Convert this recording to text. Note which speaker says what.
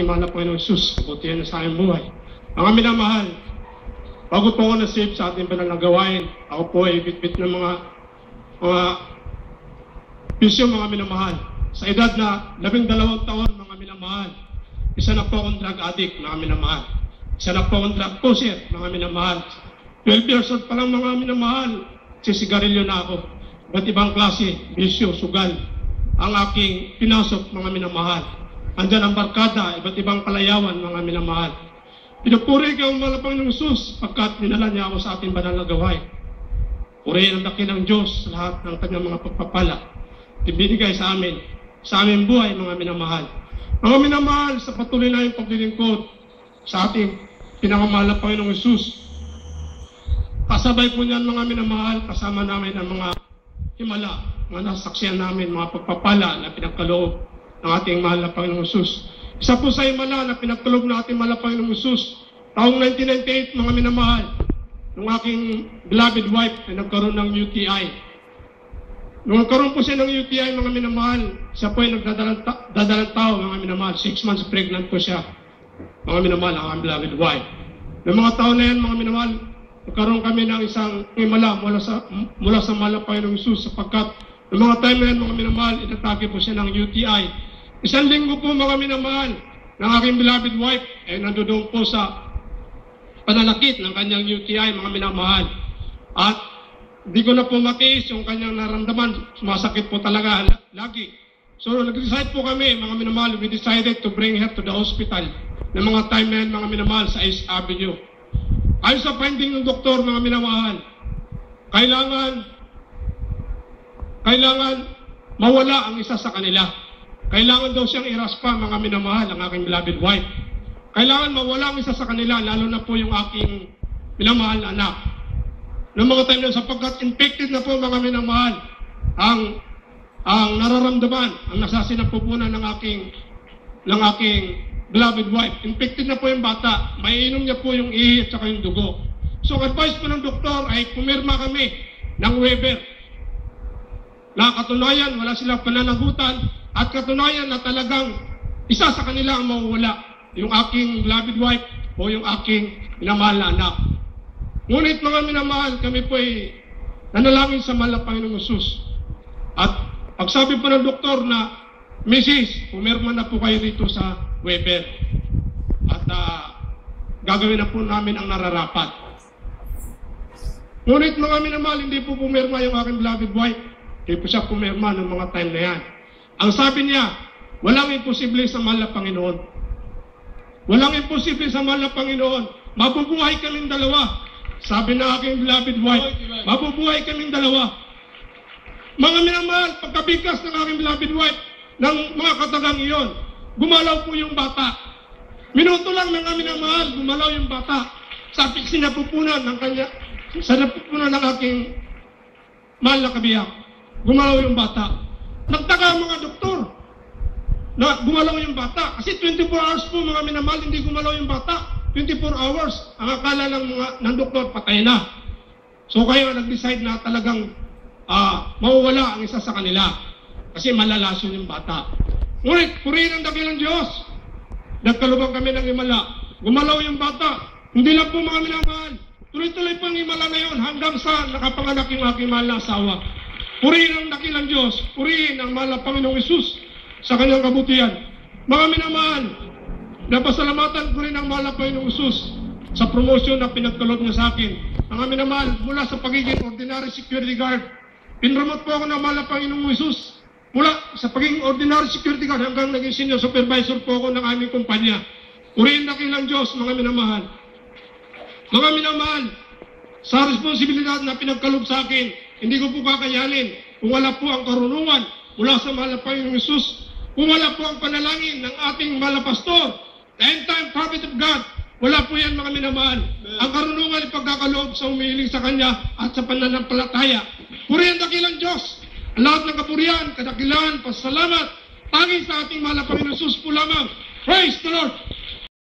Speaker 1: mahal na Panginoong Jesus, kabutihan na sa aking buhay. Mga minamahal, bago po ako na-save sa ating banal na gawain, ako po ay bitbit ng mga bisyo, mga minamahal. Sa edad na 12 taon, mga minamahal, isa na po akong drug addict, mga minamahal. Isa na po akong drug pusher, mga minamahal. 12 years old pa lang, mga minamahal, sisigarilyo na ako. Iba't ibang klase, bisyo, sugal, ang aking pinasok, mga minamahal. Andyan ang barkada, iba't ibang kalayawan, mga minamahal. Pinupuri ka ang mahal na Panginoong Jesus pagkat dinala niya ako sa ating banal na gawain. Purihin ang dakilang Diyos sa lahat ng kanyang mga pagpapala. Ibinigay sa aming buhay, mga minamahal. Mga minamahal, sa patuloy na yung paglilingkod sa ating pinakamahal na Panginoong Jesus. Kasabay po niyan, mga minamahal, kasama namin ang mga himala, mga nasaksiyan namin, mga pagpapala na pinagkaloob ng ating mahal na Panginoong Jesus. Isa po sa himala na pinagkaloob ng ating mahal na Panginoong Jesus, taong 1998, mga minamahal, nung aking beloved wife na nagkaroon ng UTI. Nung nagkaroon po siya ng UTI, mga minamahal, siya po ay nagdadalang tao, mga minamahal. 6 months pregnant po siya, mga minamahal, ang aking beloved wife. Noong mga taon na yan, mga minamahal, nagkaroon kami ng isang himala mula sa mahal na Panginoong Jesus sapagkat noong mga time na yan, mga minamahal, inatake po siya ng UTI. Isang linggo po, mga minamahal, ng aking beloved wife ay nandoon po sa pananakit ng kanyang UTI, mga minamahal. At di ko na po matiis yung kanyang naramdaman. Sumasakit po talaga lagi. So nag-decide po kami, mga minamahal, we decided to bring her to the hospital ng mga time na yan, mga minamahal, sa East Avenue. Ayon sa finding ng doktor, mga minamahal, kailangan mawala ang isa sa kanila. Kailangan daw siyang iraspa, mga minamahal, ang aking beloved wife. Kailangan mawala ang isa sa kanila, lalo na po yung aking minamahal na anak. Noong mga time na sapagkat infected na po, mga minamahal, ang nararamdaman, ang nasasinapupunan ng aking beloved wife. Infected na po yung bata. Maiinom niya po yung ihi at saka yung dugo. So, ang advice po ng doktor ay pumirma kami ng waiver. Na katunayan, wala silang pananagutan at katunayan na talagang isa sa kanila ang mawawala. Yung aking beloved wife o yung aking minamahal na anak. Ngunit mga minamahal, kami po ay nanalangin sa mahal na Panginoong Jesus. At pagsabi po ng doktor na, Mrs., pumirma na po kayo dito sa waiver. At gagawin na po namin ang nararapat. Ngunit mga minamahal, hindi po pumirma yung aking beloved wife. Hindi po siya pumirma ng mga time na yan. Ang sabi niya, walang imposible sa mahal na Panginoon. Walang imposible sa mahal na Panginoon. Mabubuhay kaming dalawa. Sabi ng aking beloved wife, mabubuhay kaming dalawa. Mga minamahal, pagkabigkas ng aking beloved wife, ng mga katagang iyon, gumalaw po yung bata. Minuto lang mga minamahal, gumalaw yung bata. Sa sinapupunan ng aking mahal na kabiyak. Gumalaw yung bata. Nagtaka ang mga doktor na gumalaw yung bata. Kasi 24 hours po, mga minamahal, hindi gumalaw yung bata. 24 hours. Ang akala ng doktor, patay na. So kaya nag-decide na talagang mawawala ang isa sa kanila. Kasi malalason yung bata. Ngunit, purihin ang dakilang Diyos. Nagkalubang kami ng himala. Gumalaw yung bata. Hindi lang po, mga minamahal. Tuloy-tuloy pang himala na yun hanggang sa nakapanganak yung aking mahal na asawa. Purihin ang dakilang Diyos. Purihin ang mahal na Panginoong Jesus sa kanyang kabutihan. Mga minamahal, napasalamatan ko rin ang mahal na Panginoong Jesus sa promosyon na pinagkaloob niya sa akin. Mga minamahal, mula sa pagiging ordinary security guard, pinromot po ako ng mahal na Panginoong Jesus. Mula sa pagiging ordinary security guard hanggang naging senior supervisor po ako ng aming kumpanya. Purihin ang dakilang Diyos, mga minamahal. Mga minamahal, sa responsibilidad na pinagkaloob sa akin, hindi ko po kakayanin kung wala po ang karunungan mula sa mahal na Panginoong Jesus, kung wala po ang panalangin ng ating mahal na pastor, the end-time prophet of God, wala po yan, mga minamahal. Ang karunungan ay pagkakaloob sa umihiling sa Kanya at sa pananampalataya. Purihan dakilang Diyos, ang lahat ng kapurihan, kadakilan, pasalamat, tanging sa ating mahal na Panginoong Jesus po lamang. Praise the Lord!